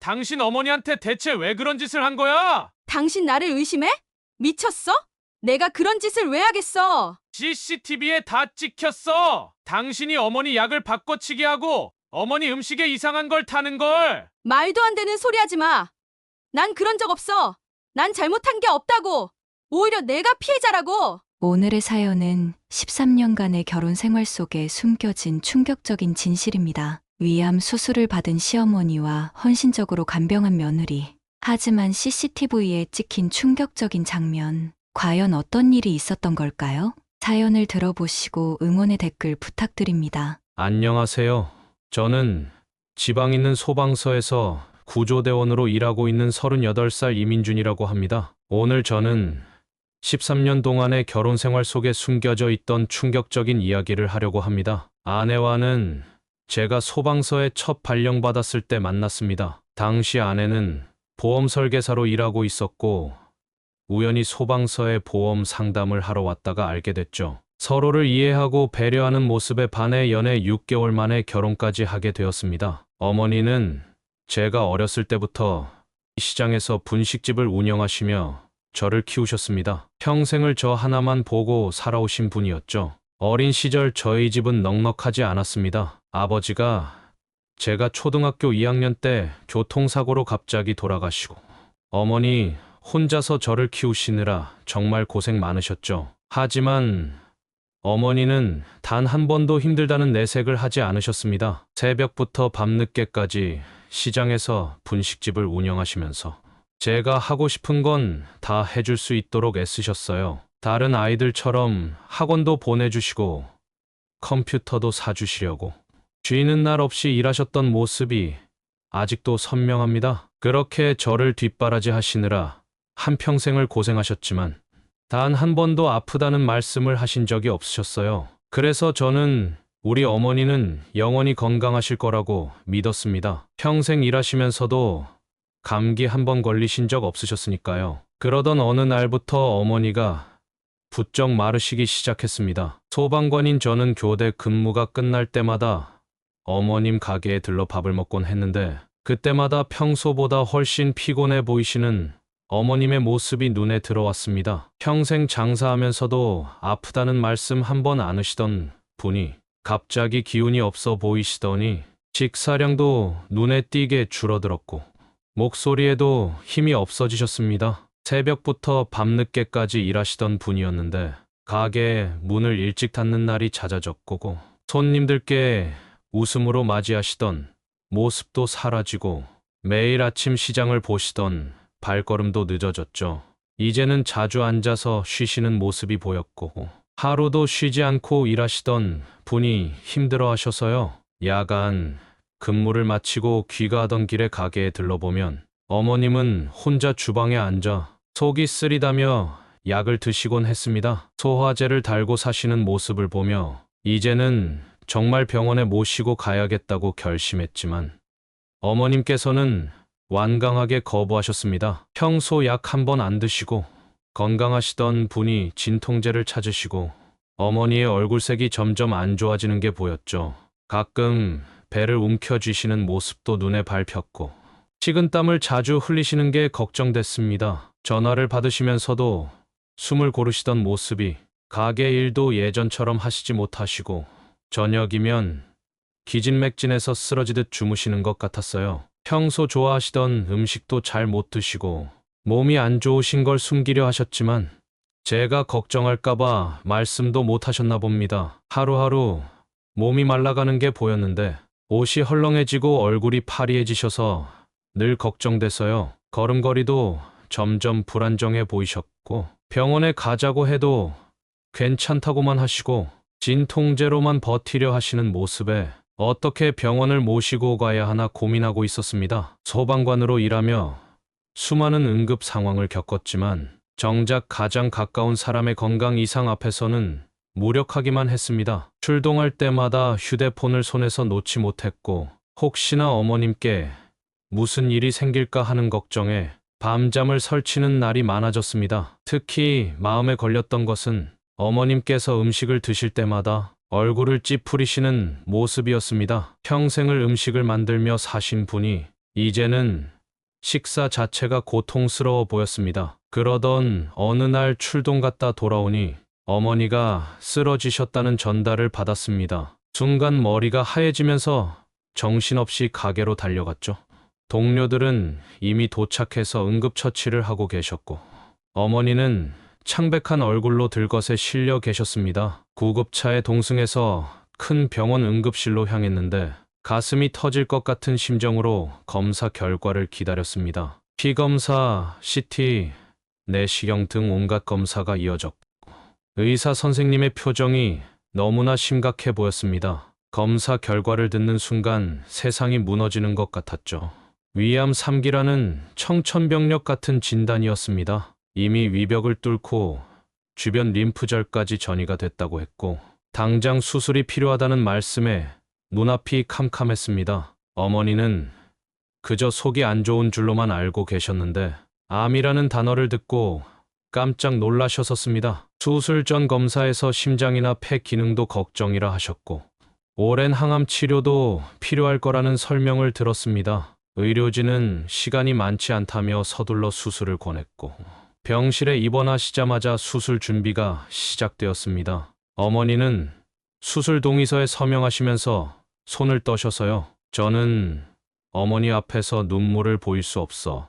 당신 어머니한테 대체 왜 그런 짓을 한 거야? 당신 나를 의심해? 미쳤어? 내가 그런 짓을 왜 하겠어? CCTV에 다 찍혔어. 당신이 어머니 약을 바꿔치기 하고 어머니 음식에 이상한 걸 타는 걸. 말도 안 되는 소리 하지 마. 난 그런 적 없어. 난 잘못한 게 없다고. 오히려 내가 피해자라고. 오늘의 사연은 13년간의 결혼 생활 속에 숨겨진 충격적인 진실입니다. 위암 수술을 받은 시어머니와 헌신적으로 간병한 며느리. 하지만 CCTV에 찍힌 충격적인 장면. 과연 어떤 일이 있었던 걸까요? 사연을 들어보시고 응원의 댓글 부탁드립니다. 안녕하세요. 저는 지방 있는 소방서에서 구조대원으로 일하고 있는 38살 이민준이라고 합니다. 오늘 저는 13년 동안의 결혼 생활 속에 숨겨져 있던 충격적인 이야기를 하려고 합니다. 아내와는 제가 소방서에 첫 발령받았을 때 만났습니다. 당시 아내는 보험 설계사로 일하고 있었고 우연히 소방서에 보험 상담을 하러 왔다가 알게 됐죠. 서로를 이해하고 배려하는 모습에 반해 연애 6개월 만에 결혼까지 하게 되었습니다. 어머니는 제가 어렸을 때부터 시장에서 분식집을 운영하시며 저를 키우셨습니다. 평생을 저 하나만 보고 살아오신 분이었죠. 어린 시절 저희 집은 넉넉하지 않았습니다. 아버지가 제가 초등학교 2학년 때 교통사고로 갑자기 돌아가시고 어머니 혼자서 저를 키우시느라 정말 고생 많으셨죠. 하지만 어머니는 단 한 번도 힘들다는 내색을 하지 않으셨습니다. 새벽부터 밤늦게까지 시장에서 분식집을 운영하시면서 제가 하고 싶은 건 다 해줄 수 있도록 애쓰셨어요. 다른 아이들처럼 학원도 보내주시고 컴퓨터도 사주시려고 쉬는 날 없이 일하셨던 모습이 아직도 선명합니다. 그렇게 저를 뒷바라지 하시느라 한평생을 고생하셨지만 단 한 번도 아프다는 말씀을 하신 적이 없으셨어요. 그래서 저는 우리 어머니는 영원히 건강하실 거라고 믿었습니다. 평생 일하시면서도 감기 한 번 걸리신 적 없으셨으니까요. 그러던 어느 날부터 어머니가 부쩍 마르시기 시작했습니다. 소방관인 저는 교대 근무가 끝날 때마다 어머님 가게에 들러 밥을 먹곤 했는데 그때마다 평소보다 훨씬 피곤해 보이시는 어머님의 모습이 눈에 들어왔습니다. 평생 장사하면서도 아프다는 말씀 한 번 안 하시던 분이 갑자기 기운이 없어 보이시더니 식사량도 눈에 띄게 줄어들었고 목소리에도 힘이 없어지셨습니다. 새벽부터 밤늦게까지 일하시던 분이었는데 가게 문을 일찍 닫는 날이 잦아졌고 손님들께 웃음으로 맞이하시던 모습도 사라지고 매일 아침 시장을 보시던 발걸음도 늦어졌죠. 이제는 자주 앉아서 쉬시는 모습이 보였고 하루도 쉬지 않고 일하시던 분이 힘들어하셔서요. 야간 근무를 마치고 귀가하던 길에 가게에 들러보면 어머님은 혼자 주방에 앉아 속이 쓰리다며 약을 드시곤 했습니다. 소화제를 달고 사시는 모습을 보며 이제는 정말 병원에 모시고 가야겠다고 결심했지만 어머님께서는 완강하게 거부하셨습니다. 평소 약 한 번 안 드시고 건강하시던 분이 진통제를 찾으시고 어머니의 얼굴색이 점점 안 좋아지는 게 보였죠. 가끔 배를 움켜쥐시는 모습도 눈에 밟혔고 식은땀을 자주 흘리시는 게 걱정됐습니다. 전화를 받으시면서도 숨을 고르시던 모습이 가게 일도 예전처럼 하시지 못하시고 저녁이면 기진맥진해서 쓰러지듯 주무시는 것 같았어요. 평소 좋아하시던 음식도 잘 못 드시고 몸이 안 좋으신 걸 숨기려 하셨지만 제가 걱정할까봐 말씀도 못 하셨나 봅니다. 하루하루 몸이 말라가는 게 보였는데 옷이 헐렁해지고 얼굴이 파리해지셔서 늘 걱정돼서요. 걸음걸이도 점점 불안정해 보이셨고 병원에 가자고 해도 괜찮다고만 하시고 진통제로만 버티려 하시는 모습에 어떻게 병원을 모시고 가야 하나 고민하고 있었습니다. 소방관으로 일하며 수많은 응급 상황을 겪었지만 정작 가장 가까운 사람의 건강 이상 앞에서는 무력하기만 했습니다. 출동할 때마다 휴대폰을 손에서 놓지 못했고 혹시나 어머님께 무슨 일이 생길까 하는 걱정에 밤잠을 설치는 날이 많아졌습니다. 특히 마음에 걸렸던 것은 어머님께서 음식을 드실 때마다 얼굴을 찌푸리시는 모습이었습니다. 평생을 음식을 만들며 사신 분이 이제는 식사 자체가 고통스러워 보였습니다. 그러던 어느 날 출동 갔다 돌아오니 어머니가 쓰러지셨다는 전달을 받았습니다. 순간 머리가 하얘지면서 정신없이 가게로 달려갔죠. 동료들은 이미 도착해서 응급처치를 하고 계셨고 어머니는 창백한 얼굴로 들것에 실려 계셨습니다. 구급차에 동승해서 큰 병원 응급실로 향했는데 가슴이 터질 것 같은 심정으로 검사 결과를 기다렸습니다. 피검사, CT, 내시경 등 온갖 검사가 이어졌고 의사 선생님의 표정이 너무나 심각해 보였습니다. 검사 결과를 듣는 순간 세상이 무너지는 것 같았죠. 위암 3기라는 청천벽력 같은 진단이었습니다. 이미 위벽을 뚫고 주변 림프절까지 전이가 됐다고 했고 당장 수술이 필요하다는 말씀에 눈앞이 캄캄했습니다. 어머니는 그저 속이 안 좋은 줄로만 알고 계셨는데 암이라는 단어를 듣고 깜짝 놀라셨었습니다. 수술 전 검사에서 심장이나 폐 기능도 걱정이라 하셨고 오랜 항암 치료도 필요할 거라는 설명을 들었습니다. 의료진은 시간이 많지 않다며 서둘러 수술을 권했고 병실에 입원하시자마자 수술 준비가 시작되었습니다. 어머니는 수술 동의서에 서명하시면서 손을 떠셔서요. 저는 어머니 앞에서 눈물을 보일 수 없어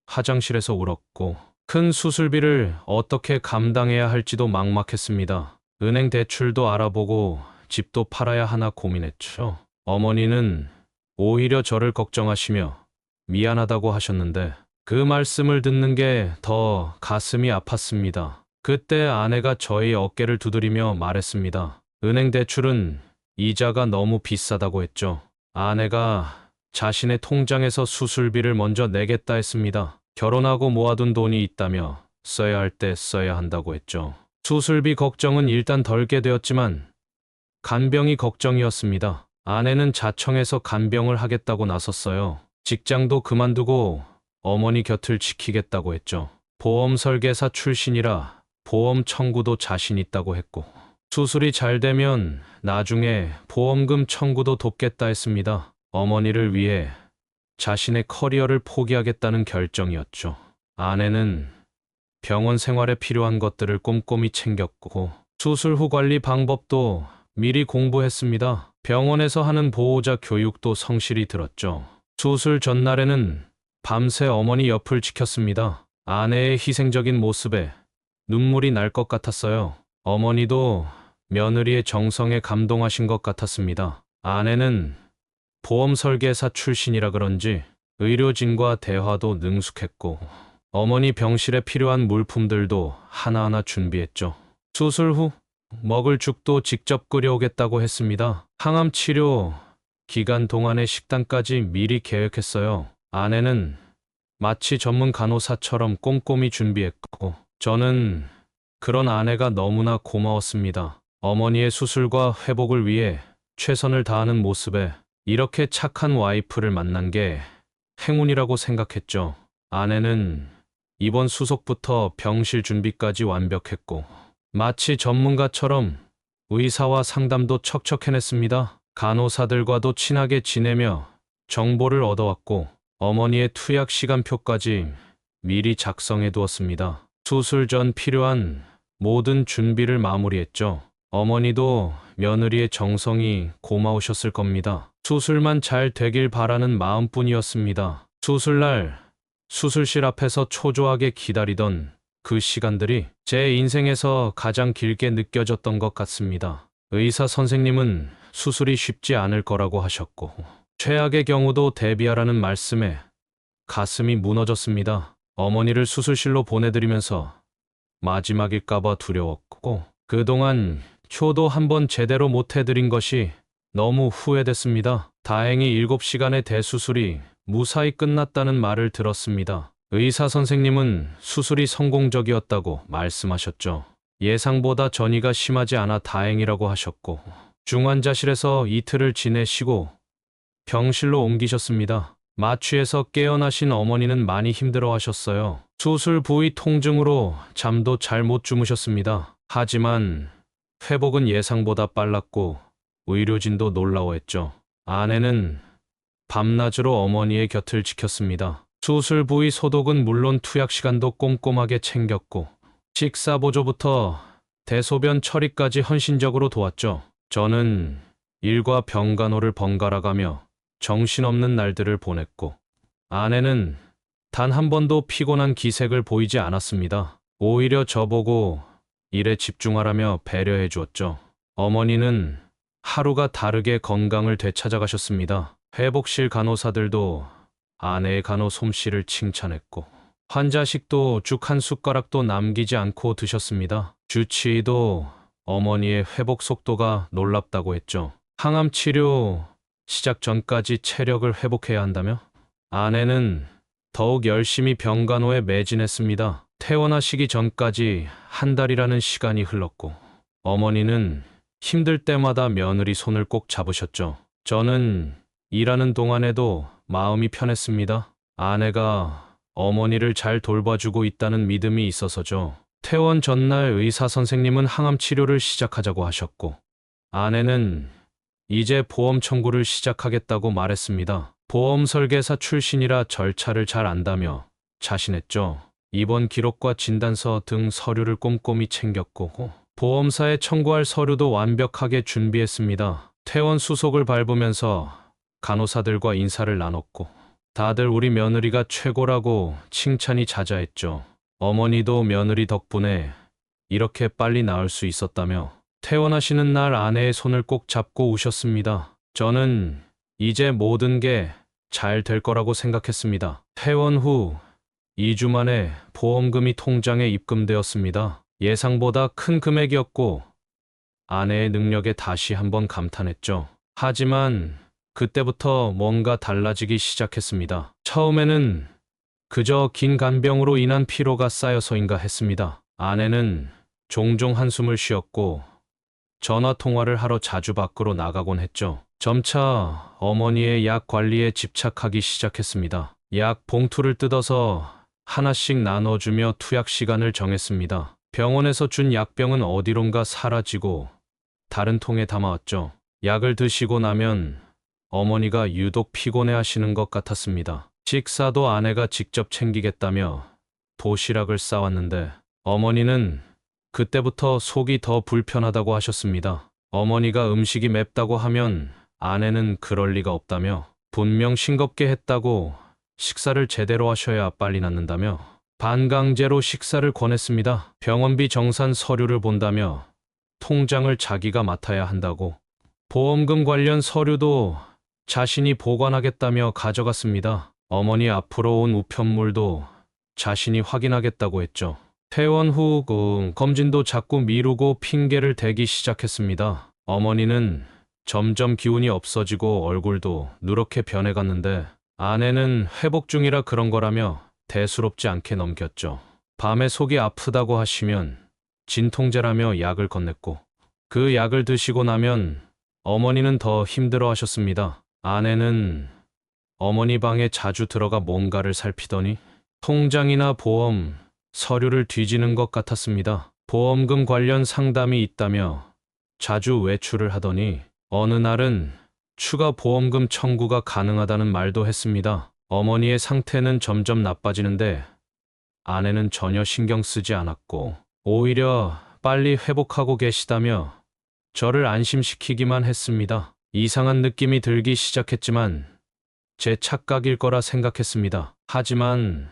화장실에서 울었고 큰 수술비를 어떻게 감당해야 할지도 막막했습니다. 은행 대출도 알아보고 집도 팔아야 하나 고민했죠. 어머니는 오히려 저를 걱정하시며 미안하다고 하셨는데 그 말씀을 듣는 게 더 가슴이 아팠습니다. 그때 아내가 저의 어깨를 두드리며 말했습니다. 은행 대출은 이자가 너무 비싸다고 했죠. 아내가 자신의 통장에서 수술비를 먼저 내겠다 했습니다. 결혼하고 모아둔 돈이 있다며 써야 할 때 써야 한다고 했죠. 수술비 걱정은 일단 덜게 되었지만 간병이 걱정이었습니다. 아내는 자청해서 간병을 하겠다고 나섰어요. 직장도 그만두고 어머니 곁을 지키겠다고 했죠. 보험 설계사 출신이라 보험 청구도 자신 있다고 했고 수술이 잘 되면 나중에 보험금 청구도 돕겠다 했습니다. 어머니를 위해 자신의 커리어를 포기하겠다는 결정이었죠. 아내는 병원 생활에 필요한 것들을 꼼꼼히 챙겼고 수술 후 관리 방법도 미리 공부했습니다. 병원에서 하는 보호자 교육도 성실히 들었죠. 수술 전날에는 밤새 어머니 옆을 지켰습니다. 아내의 희생적인 모습에 눈물이 날 것 같았어요. 어머니도 며느리의 정성에 감동하신 것 같았습니다. 아내는 보험 설계사 출신이라 그런지 의료진과 대화도 능숙했고 어머니 병실에 필요한 물품들도 하나하나 준비했죠. 수술 후 먹을 죽도 직접 끓여오겠다고 했습니다. 항암 치료 기간 동안의 식단까지 미리 계획했어요. 아내는 마치 전문 간호사처럼 꼼꼼히 준비했고 저는 그런 아내가 너무나 고마웠습니다. 어머니의 수술과 회복을 위해 최선을 다하는 모습에 이렇게 착한 와이프를 만난 게 행운이라고 생각했죠. 아내는 입원 수속부터 병실 준비까지 완벽했고 마치 전문가처럼 의사와 상담도 척척 해냈습니다. 간호사들과도 친하게 지내며 정보를 얻어왔고 어머니의 투약 시간표까지 미리 작성해 두었습니다. 수술 전 필요한 모든 준비를 마무리했죠. 어머니도 며느리의 정성이 고마우셨을 겁니다. 수술만 잘 되길 바라는 마음뿐이었습니다. 수술날 수술실 앞에서 초조하게 기다리던 그 시간들이 제 인생에서 가장 길게 느껴졌던 것 같습니다. 의사 선생님은 수술이 쉽지 않을 거라고 하셨고 최악의 경우도 대비하라는 말씀에 가슴이 무너졌습니다. 어머니를 수술실로 보내드리면서 마지막일까봐 두려웠고 그동안 효도 한번 제대로 못해드린 것이 너무 후회됐습니다. 다행히 7시간의 대수술이 무사히 끝났다는 말을 들었습니다. 의사 선생님은 수술이 성공적이었다고 말씀하셨죠. 예상보다 전이가 심하지 않아 다행이라고 하셨고 중환자실에서 이틀을 지내시고 병실로 옮기셨습니다. 마취에서 깨어나신 어머니는 많이 힘들어하셨어요. 수술 부위 통증으로 잠도 잘 못 주무셨습니다. 하지만 회복은 예상보다 빨랐고 의료진도 놀라워했죠. 아내는 밤낮으로 어머니의 곁을 지켰습니다. 수술 부위 소독은 물론 투약 시간도 꼼꼼하게 챙겼고, 식사 보조부터 대소변 처리까지 헌신적으로 도왔죠. 저는 일과 병간호를 번갈아 가며 정신없는 날들을 보냈고, 아내는 단 한 번도 피곤한 기색을 보이지 않았습니다. 오히려 저보고 일에 집중하라며 배려해 주었죠. 어머니는 하루가 다르게 건강을 되찾아가셨습니다. 회복실 간호사들도 아내의 간호 솜씨를 칭찬했고, 환자식도 죽 한 숟가락도 남기지 않고 드셨습니다. 주치의도 어머니의 회복 속도가 놀랍다고 했죠. 항암 치료 시작 전까지 체력을 회복해야 한다며? 아내는 더욱 열심히 병간호에 매진했습니다. 퇴원하시기 전까지 한 달이라는 시간이 흘렀고, 어머니는 힘들 때마다 며느리 손을 꼭 잡으셨죠. 저는 일하는 동안에도 마음이 편했습니다. 아내가 어머니를 잘 돌봐주고 있다는 믿음이 있어서죠. 퇴원 전날 의사 선생님은 항암 치료를 시작하자고 하셨고, 아내는 이제 보험 청구를 시작하겠다고 말했습니다. 보험 설계사 출신이라 절차를 잘 안다며 자신했죠. 입원 기록과 진단서 등 서류를 꼼꼼히 챙겼고, 보험사에 청구할 서류도 완벽하게 준비했습니다. 퇴원 수속을 밟으면서 간호사들과 인사를 나눴고, 다들 우리 며느리가 최고라고 칭찬이 자자했죠. 어머니도 며느리 덕분에 이렇게 빨리 나을 수 있었다며 퇴원하시는 날 아내의 손을 꼭 잡고 우셨습니다. 저는 이제 모든 게 잘 될 거라고 생각했습니다. 퇴원 후 2주 만에 보험금이 통장에 입금되었습니다. 예상보다 큰 금액이었고, 아내의 능력에 다시 한번 감탄했죠. 하지만 그때부터 뭔가 달라지기 시작했습니다. 처음에는 그저 긴 간병으로 인한 피로가 쌓여서인가 했습니다. 아내는 종종 한숨을 쉬었고, 전화 통화를 하러 자주 밖으로 나가곤 했죠. 점차 어머니의 약 관리에 집착하기 시작했습니다. 약 봉투를 뜯어서 하나씩 나눠주며 투약 시간을 정했습니다. 병원에서 준 약병은 어디론가 사라지고 다른 통에 담아왔죠. 약을 드시고 나면 어머니가 유독 피곤해 하시는 것 같았습니다. 식사도 아내가 직접 챙기겠다며 도시락을 싸왔는데, 어머니는 그때부터 속이 더 불편하다고 하셨습니다. 어머니가 음식이 맵다고 하면 아내는 그럴 리가 없다며, 분명 싱겁게 했다고 식사를 제대로 하셔야 빨리 낫는다며 반강제로 식사를 권했습니다. 병원비 정산 서류를 본다며 통장을 자기가 맡아야 한다고, 보험금 관련 서류도 자신이 보관하겠다며 가져갔습니다. 어머니 앞으로 온 우편물도 자신이 확인하겠다고 했죠. 퇴원 후 검진도 자꾸 미루고 핑계를 대기 시작했습니다. 어머니는 점점 기운이 없어지고 얼굴도 누렇게 변해갔는데, 아내는 회복 중이라 그런 거라며 대수롭지 않게 넘겼죠. 밤에 속이 아프다고 하시면 진통제라며 약을 건넸고, 그 약을 드시고 나면 어머니는 더 힘들어 하셨습니다. 아내는 어머니 방에 자주 들어가 뭔가를 살피더니 통장이나 보험 서류를 뒤지는 것 같았습니다. 보험금 관련 상담이 있다며 자주 외출을 하더니 어느 날은 추가 보험금 청구가 가능하다는 말도 했습니다. 어머니의 상태는 점점 나빠지는데 아내는 전혀 신경 쓰지 않았고, 오히려 빨리 회복하고 계시다며 저를 안심시키기만 했습니다. 이상한 느낌이 들기 시작했지만 제 착각일 거라 생각했습니다. 하지만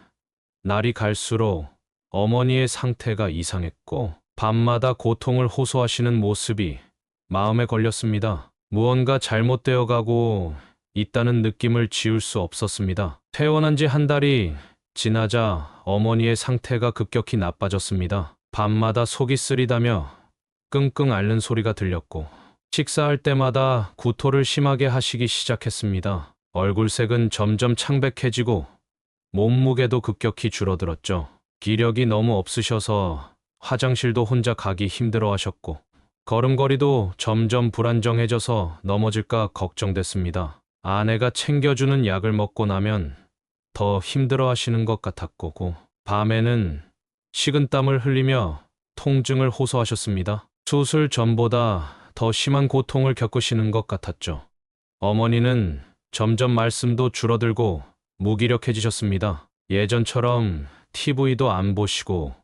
날이 갈수록 어머니의 상태가 이상했고, 밤마다 고통을 호소하시는 모습이 마음에 걸렸습니다. 무언가 잘못되어 가고 있다는 느낌을 지울 수 없었습니다. 퇴원한 지 한 달이 지나자 어머니의 상태가 급격히 나빠졌습니다. 밤마다 속이 쓰리다며 끙끙 앓는 소리가 들렸고, 식사할 때마다 구토를 심하게 하시기 시작했습니다. 얼굴색은 점점 창백해지고 몸무게도 급격히 줄어들었죠. 기력이 너무 없으셔서 화장실도 혼자 가기 힘들어 하셨고, 걸음걸이도 점점 불안정해져서 넘어질까 걱정됐습니다. 아내가 챙겨주는 약을 먹고 나면 더 힘들어 하시는 것 같았고, 밤에는 식은땀을 흘리며 통증을 호소하셨습니다. 수술 전보다 더 심한 고통을 겪으시는 것 같았죠. 어머니는 점점 말씀도 줄어들고 무기력해지셨습니다. 예전처럼 TV도 안 보시고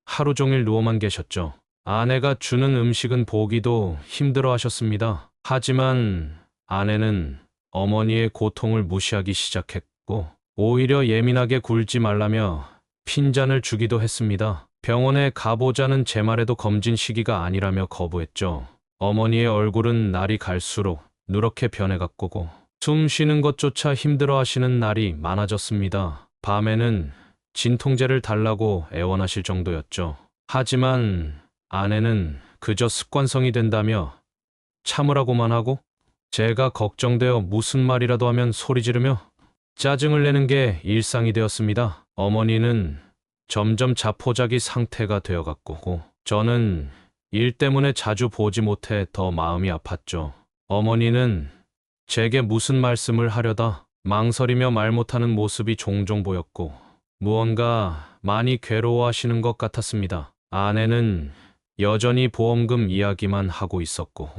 하루 종일 누워만 계셨죠. 아내가 주는 음식은 보기도 힘들어 하셨습니다. 하지만 아내는 어머니의 고통을 무시하기 시작했고, 오히려 예민하게 굴지 말라며 핀잔을 주기도 했습니다. 병원에 가보자는 제 말에도 검진 시기가 아니라며 거부했죠. 어머니의 얼굴은 날이 갈수록 누렇게 변해갔고, 숨 쉬는 것조차 힘들어 하시는 날이 많아졌습니다. 밤에는 진통제를 달라고 애원하실 정도였죠. 하지만 아내는 그저 습관성이 된다며 참으라고만 하고, 제가 걱정되어 무슨 말이라도 하면 소리 지르며 짜증을 내는 게 일상이 되었습니다. 어머니는 점점 자포자기 상태가 되어갔고, 저는 일 때문에 자주 보지 못해 더 마음이 아팠죠. 어머니는 제게 무슨 말씀을 하려다 망설이며 말 못하는 모습이 종종 보였고, 무언가 많이 괴로워하시는 것 같았습니다. 아내는 여전히 보험금 이야기만 하고 있었고,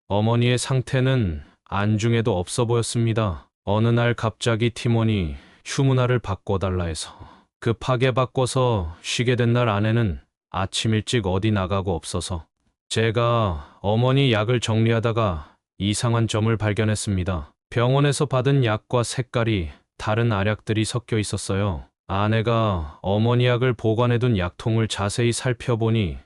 어머니의 상태는 안중에도 없어 보였습니다. 어느 날 갑자기 팀원이 휴무날을 바꿔달라 해서 급하게 바꿔서 쉬게 된 날 아내는 아침 일찍 어디 나가고 없어서 제가 어머니 약을 정리하다가 이상한 점을 발견했습니다. 병원에서 받은 약과 색깔이 다른 알약들이 섞여 있었어요. 아내가 어머니 약을 보관해둔 약통을 자세히 살펴보니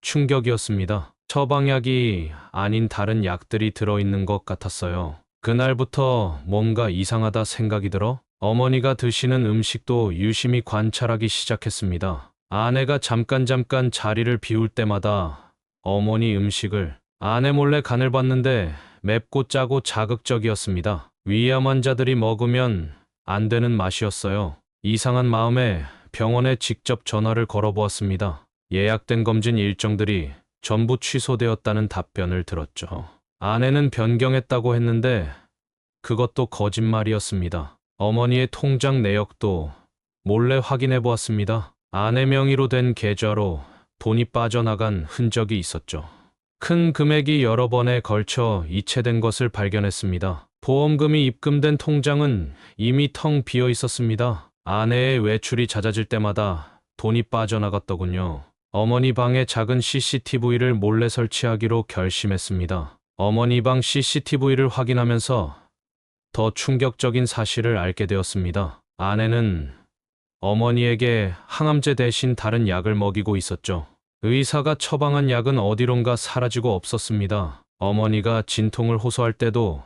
충격이었습니다. 처방약이 아닌 다른 약들이 들어있는 것 같았어요. 그날부터 뭔가 이상하다 생각이 들어 어머니가 드시는 음식도 유심히 관찰하기 시작했습니다. 아내가 잠깐 자리를 비울 때마다 어머니 음식을 아내 몰래 간을 봤는데 맵고 짜고 자극적이었습니다. 위암 환자들이 먹으면 안 되는 맛이었어요. 이상한 마음에 병원에 직접 전화를 걸어보았습니다. 예약된 검진 일정들이 전부 취소되었다는 답변을 들었죠. 아내는 변경했다고 했는데 그것도 거짓말이었습니다. 어머니의 통장 내역도 몰래 확인해 보았습니다. 아내 명의로 된 계좌로 돈이 빠져나간 흔적이 있었죠. 큰 금액이 여러 번에 걸쳐 이체된 것을 발견했습니다. 보험금이 입금된 통장은 이미 텅 비어 있었습니다. 아내의 외출이 잦아질 때마다 돈이 빠져나갔더군요. 어머니 방에 작은 CCTV를 몰래 설치하기로 결심했습니다. 어머니 방 CCTV를 확인하면서 더 충격적인 사실을 알게 되었습니다. 아내는 어머니에게 항암제 대신 다른 약을 먹이고 있었죠. 의사가 처방한 약은 어디론가 사라지고 없었습니다. 어머니가 진통을 호소할 때도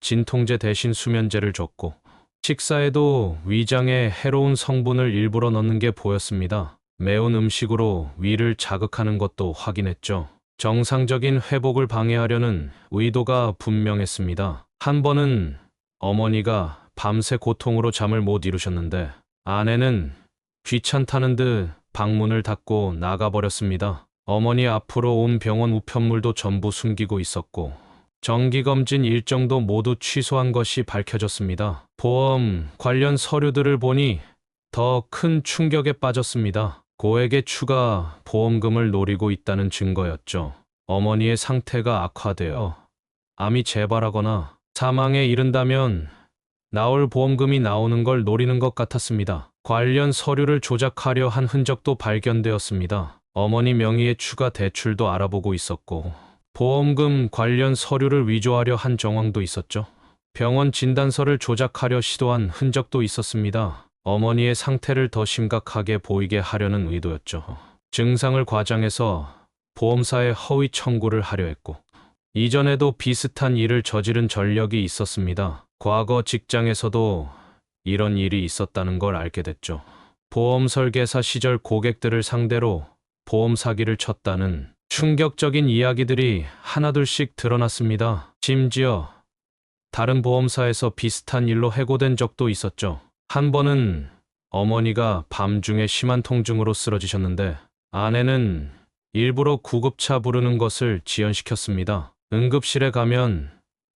진통제 대신 수면제를 줬고, 식사에도 위장에 해로운 성분을 일부러 넣는 게 보였습니다. 매운 음식으로 위를 자극하는 것도 확인했죠. 정상적인 회복을 방해하려는 의도가 분명했습니다. 한 번은 어머니가 밤새 고통으로 잠을 못 이루셨는데 아내는 귀찮다는 듯 방문을 닫고 나가버렸습니다. 어머니 앞으로 온 병원 우편물도 전부 숨기고 있었고, 정기검진 일정도 모두 취소한 것이 밝혀졌습니다. 보험 관련 서류들을 보니 더 큰 충격에 빠졌습니다. 고액의 추가 보험금을 노리고 있다는 증거였죠. 어머니의 상태가 악화되어 암이 재발하거나 사망에 이른다면 나올 보험금이 나오는 걸 노리는 것 같았습니다. 관련 서류를 조작하려 한 흔적도 발견되었습니다. 어머니 명의의 추가 대출도 알아보고 있었고, 보험금 관련 서류를 위조하려 한 정황도 있었죠. 병원 진단서를 조작하려 시도한 흔적도 있었습니다. 어머니의 상태를 더 심각하게 보이게 하려는 의도였죠. 증상을 과장해서 보험사에 허위 청구를 하려 했고, 이전에도 비슷한 일을 저지른 전력이 있었습니다. 과거 직장에서도 이런 일이 있었다는 걸 알게 됐죠. 보험 설계사 시절 고객들을 상대로 보험 사기를 쳤다는 충격적인 이야기들이 하나둘씩 드러났습니다. 심지어 다른 보험사에서 비슷한 일로 해고된 적도 있었죠. 한 번은 어머니가 밤중에 심한 통증으로 쓰러지셨는데 아내는 일부러 구급차 부르는 것을 지연시켰습니다. 응급실에 가면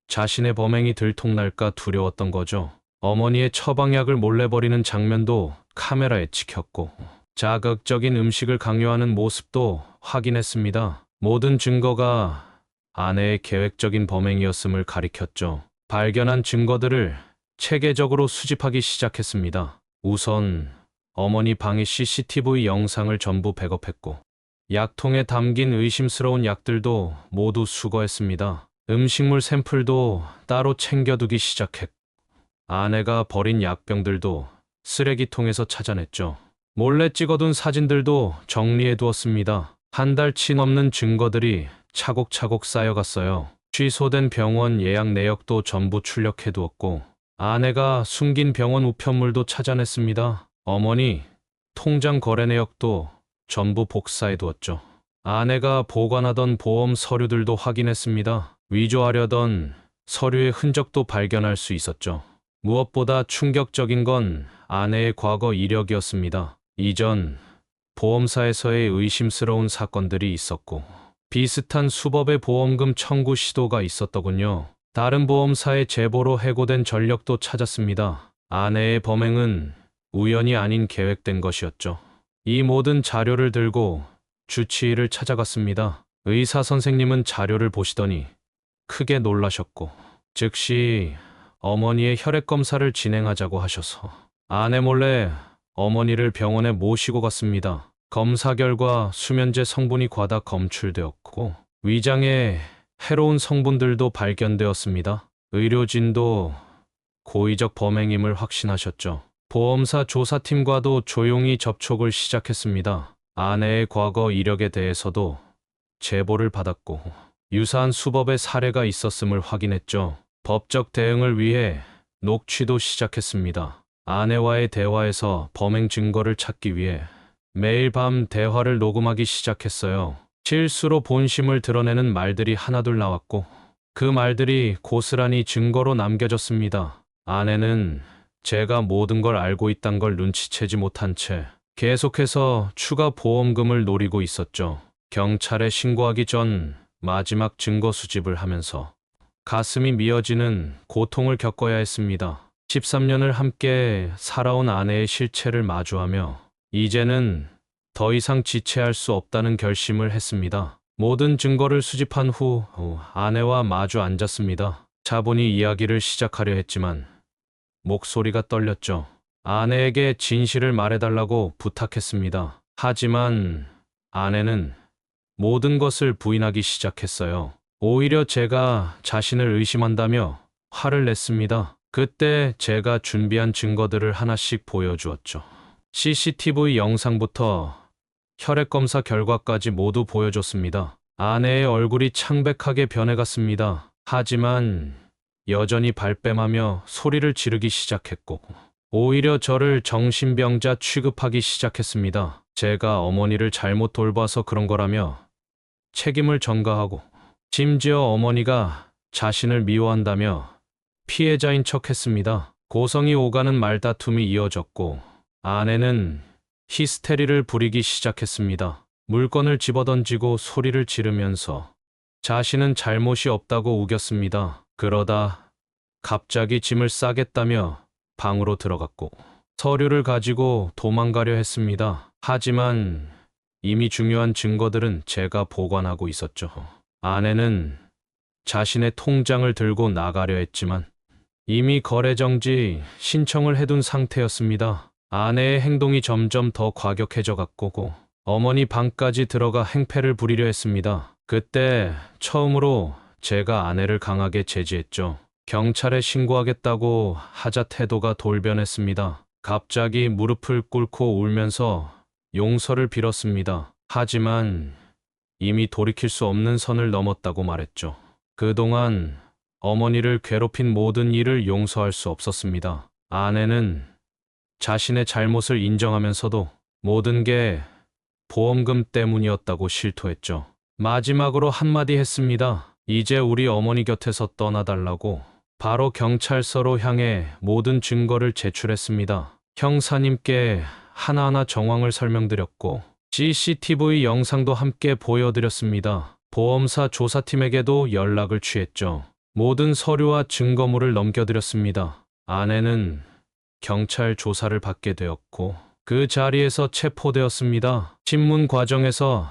자신의 범행이 들통날까 두려웠던 거죠. 어머니의 처방약을 몰래 버리는 장면도 카메라에 찍혔고, 자극적인 음식을 강요하는 모습도 확인했습니다. 모든 증거가 아내의 계획적인 범행이었음을 가리켰죠. 발견한 증거들을 체계적으로 수집하기 시작했습니다. 우선 어머니 방의 CCTV 영상을 전부 백업했고, 약통에 담긴 의심스러운 약들도 모두 수거했습니다. 음식물 샘플도 따로 챙겨두기 시작했고, 아내가 버린 약병들도 쓰레기통에서 찾아냈죠. 몰래 찍어둔 사진들도 정리해 두었습니다. 한 달치 넘는 증거들이 차곡차곡 쌓여갔어요. 취소된 병원 예약 내역도 전부 출력해 두었고, 아내가 숨긴 병원 우편물도 찾아냈습니다. 어머니 통장 거래 내역도 전부 복사해 두었죠. 아내가 보관하던 보험 서류들도 확인했습니다. 위조하려던 서류의 흔적도 발견할 수 있었죠. 무엇보다 충격적인 건 아내의 과거 이력이었습니다. 이전 보험사에서의 의심스러운 사건들이 있었고, 비슷한 수법의 보험금 청구 시도가 있었더군요. 다른 보험사의 제보로 해고된 전력도 찾았습니다. 아내의 범행은 우연이 아닌 계획된 것이었죠. 이 모든 자료를 들고 주치의를 찾아갔습니다. 의사 선생님은 자료를 보시더니 크게 놀라셨고, 즉시 어머니의 혈액 검사를 진행하자고 하셔서 아내 몰래 어머니를 병원에 모시고 갔습니다. 검사 결과 수면제 성분이 과다 검출되었고, 위장에 해로운 성분들도 발견되었습니다. 의료진도 고의적 범행임을 확신하셨죠. 보험사 조사팀과도 조용히 접촉을 시작했습니다. 아내의 과거 이력에 대해서도 제보를 받았고, 유사한 수법의 사례가 있었음을 확인했죠. 법적 대응을 위해 녹취도 시작했습니다. 아내와의 대화에서 범행 증거를 찾기 위해 매일 밤 대화를 녹음하기 시작했어요. 실수로 본심을 드러내는 말들이 하나둘 나왔고, 그 말들이 고스란히 증거로 남겨졌습니다. 아내는 제가 모든 걸 알고 있단 걸 눈치채지 못한 채 계속해서 추가 보험금을 노리고 있었죠. 경찰에 신고하기 전 마지막 증거 수집을 하면서 가슴이 미어지는 고통을 겪어야 했습니다. 13년을 함께 살아온 아내의 실체를 마주하며 이제는 더 이상 지체할 수 없다는 결심을 했습니다. 모든 증거를 수집한 후 아내와 마주 앉았습니다. 차분히 이야기를 시작하려 했지만 목소리가 떨렸죠. 아내에게 진실을 말해달라고 부탁했습니다. 하지만 아내는 모든 것을 부인하기 시작했어요. 오히려 제가 자신을 의심한다며 화를 냈습니다. 그때 제가 준비한 증거들을 하나씩 보여주었죠. CCTV 영상부터 혈액 검사 결과까지 모두 보여줬습니다. 아내의 얼굴이 창백하게 변해갔습니다. 하지만 여전히 발뺌하며 소리를 지르기 시작했고, 오히려 저를 정신병자 취급하기 시작했습니다. 제가 어머니를 잘못 돌봐서 그런 거라며 책임을 전가하고, 심지어 어머니가 자신을 미워한다며 피해자인 척했습니다. 고성이 오가는 말다툼이 이어졌고, 아내는 히스테리를 부리기 시작했습니다. 물건을 집어던지고 소리를 지르면서 자신은 잘못이 없다고 우겼습니다. 그러다 갑자기 짐을 싸겠다며 방으로 들어갔고, 서류를 가지고 도망가려 했습니다. 하지만 이미 중요한 증거들은 제가 보관하고 있었죠. 아내는 자신의 통장을 들고 나가려 했지만 이미 거래 정지 신청을 해둔 상태였습니다. 아내의 행동이 점점 더 과격해져 갔고, 어머니 방까지 들어가 행패를 부리려 했습니다. 그때 처음으로 제가 아내를 강하게 제지했죠. 경찰에 신고하겠다고 하자 태도가 돌변했습니다. 갑자기 무릎을 꿇고 울면서 용서를 빌었습니다. 하지만 이미 돌이킬 수 없는 선을 넘었다고 말했죠. 그동안 어머니를 괴롭힌 모든 일을 용서할 수 없었습니다. 아내는 자신의 잘못을 인정하면서도 모든 게 보험금 때문이었다고 실토했죠. 마지막으로 한마디 했습니다. 이제 우리 어머니 곁에서 떠나달라고. 바로 경찰서로 향해 모든 증거를 제출했습니다. 형사님께 하나하나 정황을 설명드렸고, CCTV 영상도 함께 보여드렸습니다. 보험사 조사팀에게도 연락을 취했죠. 모든 서류와 증거물을 넘겨드렸습니다. 아내는 경찰 조사를 받게 되었고, 그 자리에서 체포되었습니다. 신문 과정에서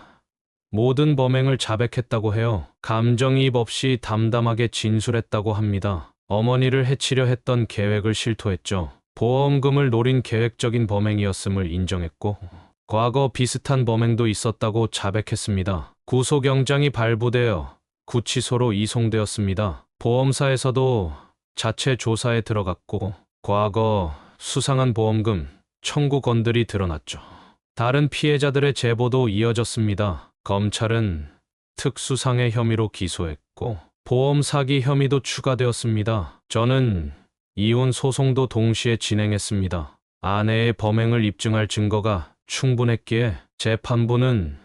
모든 범행을 자백했다고 해요. 감정이입 없이 담담하게 진술했다고 합니다. 어머니를 해치려 했던 계획을 실토했죠. 보험금을 노린 계획적인 범행이었음을 인정했고 과거 비슷한 범행도 있었다고 자백했습니다. 구속영장이 발부되어 구치소로 이송되었습니다. 보험사에서도 자체 조사에 들어갔고 과거 수상한 보험금 청구 건들이 드러났죠. 다른 피해자들의 제보도 이어졌습니다. 검찰은 특수상해 혐의로 기소했고 보험 사기 혐의도 추가되었습니다. 저는 이혼 소송도 동시에 진행했습니다. 아내의 범행을 입증할 증거가 충분했기에 재판부는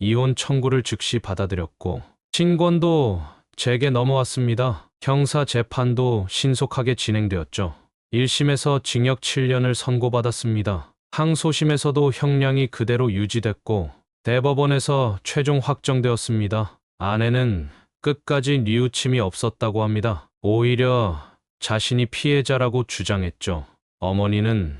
이혼 청구를 즉시 받아들였고 신권도 제게 넘어왔습니다. 형사 재판도 신속하게 진행되었죠. 1심에서 징역 7년을 선고받았습니다. 항소심에서도 형량이 그대로 유지됐고 대법원에서 최종 확정되었습니다. 아내는 끝까지 뉘우침이 없었다고 합니다. 오히려 자신이 피해자라고 주장했죠. 어머니는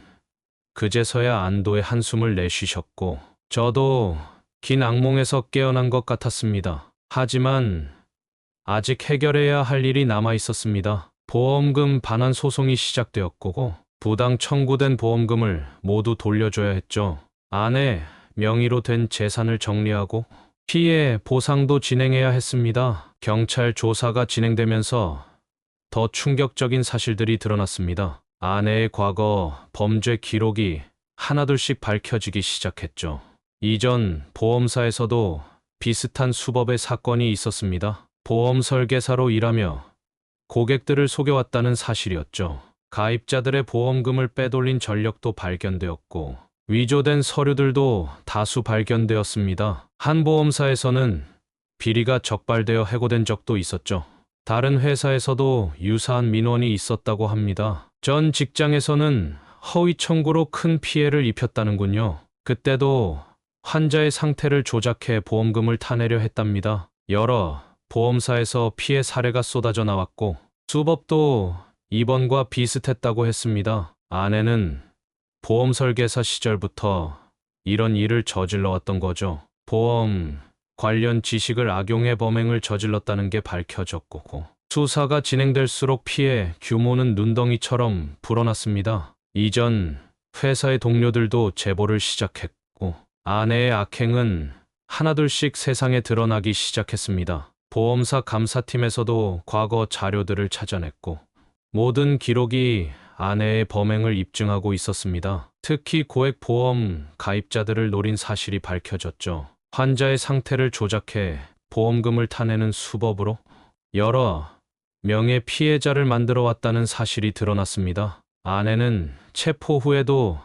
그제서야 안도의 한숨을 내쉬셨고 저도 긴 악몽에서 깨어난 것 같았습니다. 하지만 아직 해결해야 할 일이 남아 있었습니다. 보험금 반환 소송이 시작되었고 부당 청구된 보험금을 모두 돌려줘야 했죠. 아내 명의로 된 재산을 정리하고 피해 보상도 진행해야 했습니다. 경찰 조사가 진행되면서 더 충격적인 사실들이 드러났습니다. 아내의 과거 범죄 기록이 하나둘씩 밝혀지기 시작했죠. 이전 보험사에서도 비슷한 수법의 사건이 있었습니다. 보험 설계사로 일하며 고객들을 속여왔다는 사실이었죠. 가입자들의 보험금을 빼돌린 전력도 발견되었고 위조된 서류들도 다수 발견되었습니다. 한 보험사에서는 비리가 적발되어 해고된 적도 있었죠. 다른 회사에서도 유사한 민원이 있었다고 합니다. 전 직장에서는 허위 청구로 큰 피해를 입혔다는군요. 그때도 환자의 상태를 조작해 보험금을 타내려 했답니다. 여러 보험사에서 피해 사례가 쏟아져 나왔고 수법도 이번과 비슷했다고 했습니다. 아내는 보험 설계사 시절부터 이런 일을 저질러 왔던 거죠. 보험 관련 지식을 악용해 범행을 저질렀다는 게 밝혀졌고 수사가 진행될수록 피해 규모는 눈덩이처럼 불어났습니다. 이전 회사의 동료들도 제보를 시작했고 아내의 악행은 하나둘씩 세상에 드러나기 시작했습니다. 보험사 감사팀에서도 과거 자료들을 찾아냈고 모든 기록이 아내의 범행을 입증하고 있었습니다. 특히 고액 보험 가입자들을 노린 사실이 밝혀졌죠. 환자의 상태를 조작해 보험금을 타내는 수법으로 여러 명의 피해자를 만들어 왔다는 사실이 드러났습니다. 아내는 체포 후에도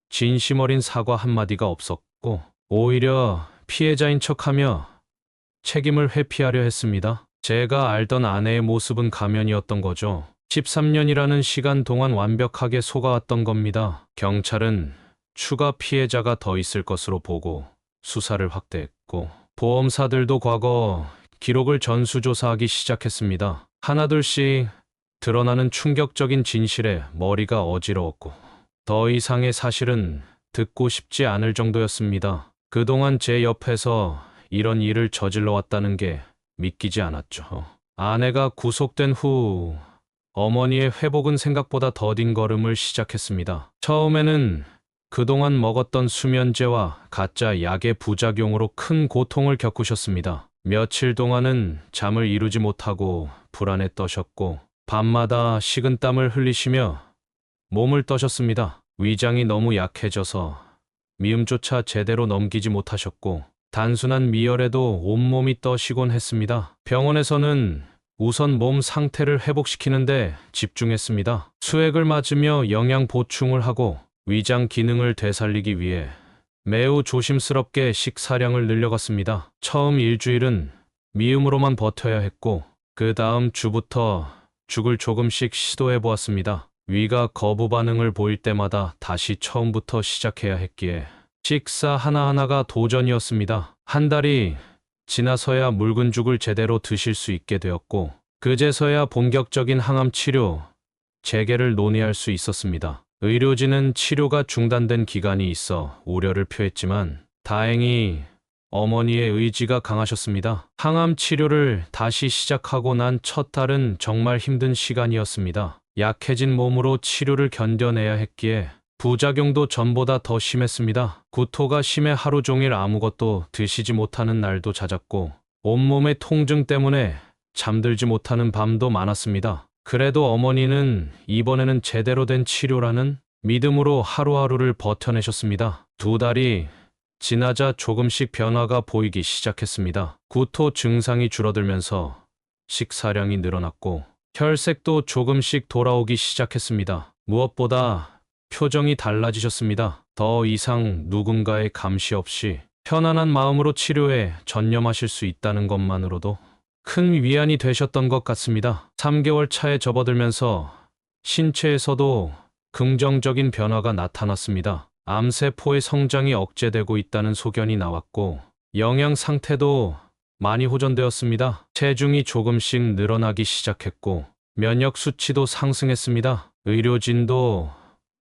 진심 어린 사과 한마디가 없었고 오히려 피해자인 척하며 책임을 회피하려 했습니다. 제가 알던 아내의 모습은 가면이었던 거죠. 13년이라는 시간 동안 완벽하게 속아왔던 겁니다. 경찰은 추가 피해자가 더 있을 것으로 보고 수사를 확대했고 보험사들도 과거 기록을 전수조사하기 시작했습니다. 하나둘씩 드러나는 충격적인 진실에 머리가 어지러웠고 더 이상의 사실은 듣고 싶지 않을 정도였습니다. 그동안 제 옆에서 이런 일을 저질러 왔다는 게 믿기지 않았죠. 아내가 구속된 후 어머니의 회복은 생각보다 더딘 걸음을 시작했습니다. 처음에는 그동안 먹었던 수면제와 가짜 약의 부작용으로 큰 고통을 겪으셨습니다. 며칠 동안은 잠을 이루지 못하고 불안에 떠셨고 밤마다 식은땀을 흘리시며 몸을 떠셨습니다. 위장이 너무 약해져서 미음조차 제대로 넘기지 못하셨고 단순한 미열에도 온몸이 떠시곤 했습니다. 병원에서는 우선 몸 상태를 회복시키는데 집중했습니다. 수액을 맞으며 영양 보충을 하고 위장 기능을 되살리기 위해 매우 조심스럽게 식사량을 늘려갔습니다. 처음 일주일은 미음으로만 버텨야 했고 그 다음 주부터 죽을 조금씩 시도해 보았습니다. 위가 거부 반응을 보일 때마다 다시 처음부터 시작해야 했기에 식사 하나하나가 도전이었습니다. 한 달이 지나서야 묽은 죽을 제대로 드실 수 있게 되었고 그제서야 본격적인 항암 치료, 재개를 논의할 수 있었습니다. 의료진은 치료가 중단된 기간이 있어 우려를 표했지만 다행히 어머니의 의지가 강하셨습니다. 항암 치료를 다시 시작하고 난 첫 달은 정말 힘든 시간이었습니다. 약해진 몸으로 치료를 견뎌내야 했기에 부작용도 전보다 더 심했습니다. 구토가 심해 하루 종일 아무것도 드시지 못하는 날도 잦았고 온몸의 통증 때문에 잠들지 못하는 밤도 많았습니다. 그래도 어머니는 이번에는 제대로 된 치료라는 믿음으로 하루하루를 버텨내셨습니다. 2달이 지나자 조금씩 변화가 보이기 시작했습니다. 구토 증상이 줄어들면서 식사량이 늘어났고 혈색도 조금씩 돌아오기 시작했습니다. 무엇보다 표정이 달라지셨습니다. 더 이상 누군가의 감시 없이 편안한 마음으로 치료에 전념하실 수 있다는 것만으로도 큰 위안이 되셨던 것 같습니다. 3개월 차에 접어들면서 신체에서도 긍정적인 변화가 나타났습니다. 암세포의 성장이 억제되고 있다는 소견이 나왔고 영양 상태도 많이 호전되었습니다. 체중이 조금씩 늘어나기 시작했고 면역 수치도 상승했습니다. 의료진도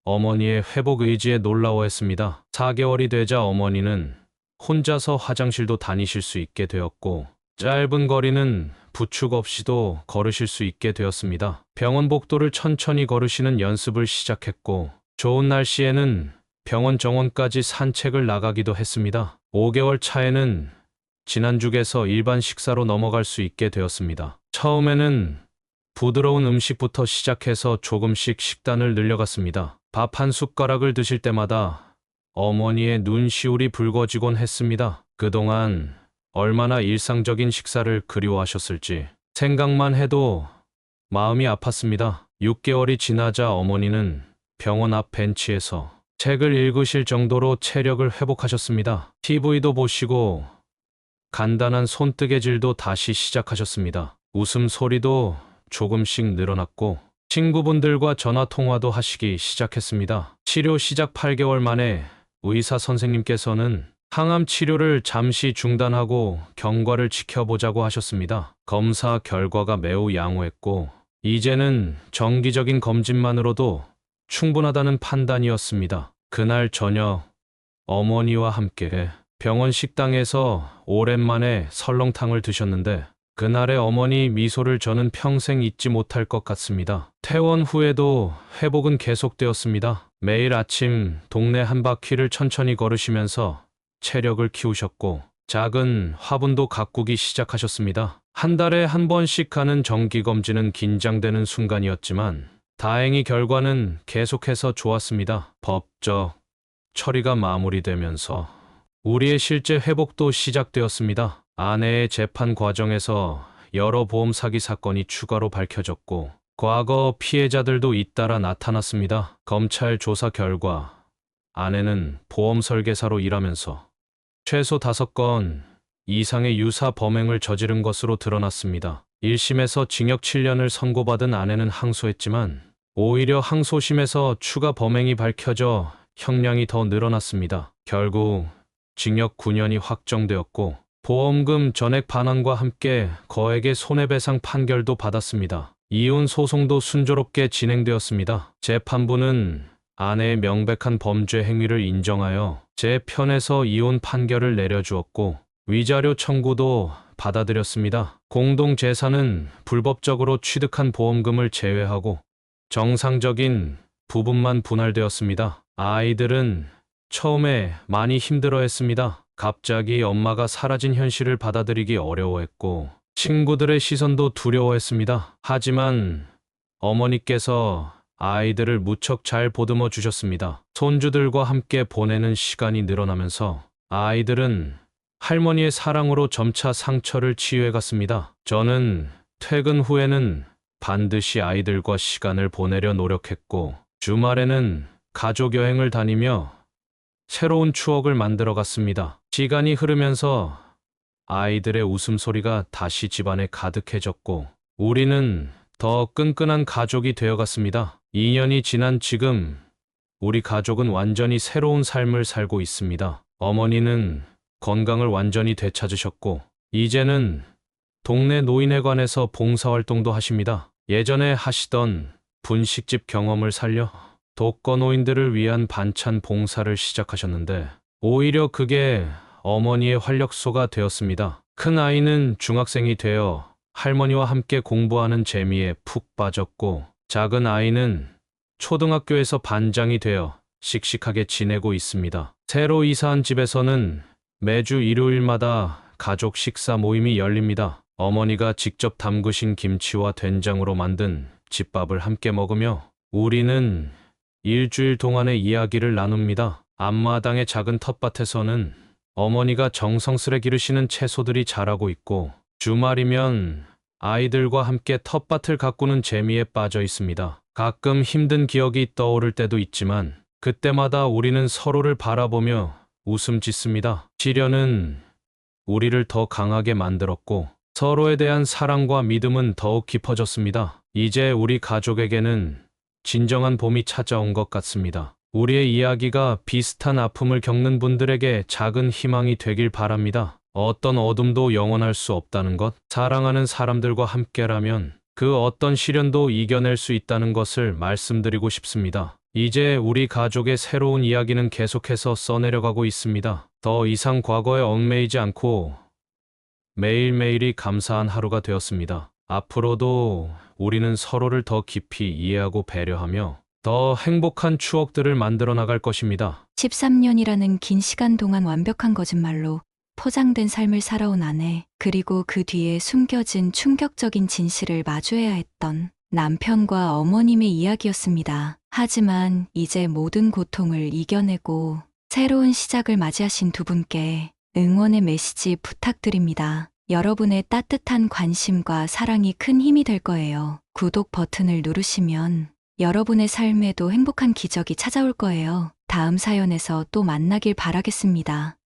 어머니의 회복 의지에 놀라워했습니다. 4개월이 되자 어머니는 혼자서 화장실도 다니실 수 있게 되었고 짧은 거리는 부축 없이도 걸으실 수 있게 되었습니다. 병원 복도를 천천히 걸으시는 연습을 시작했고 좋은 날씨에는 병원 정원까지 산책을 나가기도 했습니다. 5개월 차에는 진한죽에서 일반 식사로 넘어갈 수 있게 되었습니다. 처음에는 부드러운 음식부터 시작해서 조금씩 식단을 늘려갔습니다. 밥 한 숟가락을 드실 때마다 어머니의 눈시울이 붉어지곤 했습니다. 그동안 얼마나 일상적인 식사를 그리워하셨을지 생각만 해도 마음이 아팠습니다. 6개월이 지나자 어머니는 병원 앞 벤치에서 책을 읽으실 정도로 체력을 회복하셨습니다. TV도 보시고 간단한 손뜨개질도 다시 시작하셨습니다. 웃음소리도 조금씩 늘어났고 친구분들과 전화통화도 하시기 시작했습니다. 치료 시작 8개월 만에 의사 선생님께서는 항암 치료를 잠시 중단하고 경과를 지켜보자고 하셨습니다. 검사 결과가 매우 양호했고 이제는 정기적인 검진만으로도 충분하다는 판단이었습니다. 그날 저녁 어머니와 함께 병원 식당에서 오랜만에 설렁탕을 드셨는데 그날의 어머니 미소를 저는 평생 잊지 못할 것 같습니다. 퇴원 후에도 회복은 계속되었습니다. 매일 아침 동네 한 바퀴를 천천히 걸으시면서 체력을 키우셨고 작은 화분도 가꾸기 시작하셨습니다. 한 달에 한 번씩 하는 정기검진은 긴장되는 순간이었지만 다행히 결과는 계속해서 좋았습니다. 법적 처리가 마무리되면서 우리의 실제 회복도 시작되었습니다. 아내의 재판 과정에서 여러 보험 사기 사건이 추가로 밝혀졌고 과거 피해자들도 잇따라 나타났습니다. 검찰 조사 결과 아내는 보험 설계사로 일하면서 최소 5건 이상의 유사 범행을 저지른 것으로 드러났습니다. 1심에서 징역 7년을 선고받은 아내는 항소했지만 오히려 항소심에서 추가 범행이 밝혀져 형량이 더 늘어났습니다. 결국 징역 9년이 확정되었고 보험금 전액 반환과 함께 거액의 손해배상 판결도 받았습니다. 이혼 소송도 순조롭게 진행되었습니다. 재판부는 아내의 명백한 범죄 행위를 인정하여 제 편에서 이혼 판결을 내려주었고 위자료 청구도 받아들였습니다. 공동 재산은 불법적으로 취득한 보험금을 제외하고 정상적인 부분만 분할되었습니다. 아이들은 처음에 많이 힘들어했습니다. 갑자기 엄마가 사라진 현실을 받아들이기 어려워했고 친구들의 시선도 두려워했습니다. 하지만 어머니께서 아이들을 무척 잘 보듬어 주셨습니다. 손주들과 함께 보내는 시간이 늘어나면서 아이들은 할머니의 사랑으로 점차 상처를 치유해갔습니다. 저는 퇴근 후에는 반드시 아이들과 시간을 보내려 노력했고 주말에는 가족 여행을 다니며 새로운 추억을 만들어 갔습니다. 시간이 흐르면서 아이들의 웃음소리가 다시 집안에 가득해졌고 우리는 더 끈끈한 가족이 되어갔습니다. 2년이 지난 지금 우리 가족은 완전히 새로운 삶을 살고 있습니다. 어머니는 건강을 완전히 되찾으셨고 이제는 동네 노인회관에서 봉사활동도 하십니다. 예전에 하시던 분식집 경험을 살려 독거노인들을 위한 반찬 봉사를 시작하셨는데 오히려 그게 어머니의 활력소가 되었습니다. 큰 아이는 중학생이 되어 할머니와 함께 공부하는 재미에 푹 빠졌고, 작은 아이는 초등학교에서 반장이 되어 씩씩하게 지내고 있습니다. 새로 이사한 집에서는 매주 일요일마다 가족 식사 모임이 열립니다. 어머니가 직접 담그신 김치와 된장으로 만든 집밥을 함께 먹으며 우리는 일주일 동안의 이야기를 나눕니다. 앞마당의 작은 텃밭에서는 어머니가 정성스레 기르시는 채소들이 자라고 있고, 주말이면 아이들과 함께 텃밭을 가꾸는 재미에 빠져 있습니다. 가끔 힘든 기억이 떠오를 때도 있지만 그때마다 우리는 서로를 바라보며 웃음 짓습니다. 시련은 우리를 더 강하게 만들었고 서로에 대한 사랑과 믿음은 더욱 깊어졌습니다. 이제 우리 가족에게는 진정한 봄이 찾아온 것 같습니다. 우리의 이야기가 비슷한 아픔을 겪는 분들에게 작은 희망이 되길 바랍니다. 어떤 어둠도 영원할 수 없다는 것, 사랑하는 사람들과 함께라면 그 어떤 시련도 이겨낼 수 있다는 것을 말씀드리고 싶습니다. 이제 우리 가족의 새로운 이야기는 계속해서 써내려가고 있습니다. 더 이상 과거에 얽매이지 않고 매일매일이 감사한 하루가 되었습니다. 앞으로도 우리는 서로를 더 깊이 이해하고 배려하며 더 행복한 추억들을 만들어 나갈 것입니다. 13년이라는 긴 시간 동안 완벽한 거짓말로 포장된 삶을 살아온 아내, 그리고 그 뒤에 숨겨진 충격적인 진실을 마주해야 했던 남편과 어머님의 이야기였습니다. 하지만 이제 모든 고통을 이겨내고 새로운 시작을 맞이하신 두 분께 응원의 메시지 부탁드립니다. 여러분의 따뜻한 관심과 사랑이 큰 힘이 될 거예요. 구독 버튼을 누르시면 여러분의 삶에도 행복한 기적이 찾아올 거예요. 다음 사연에서 또 만나길 바라겠습니다.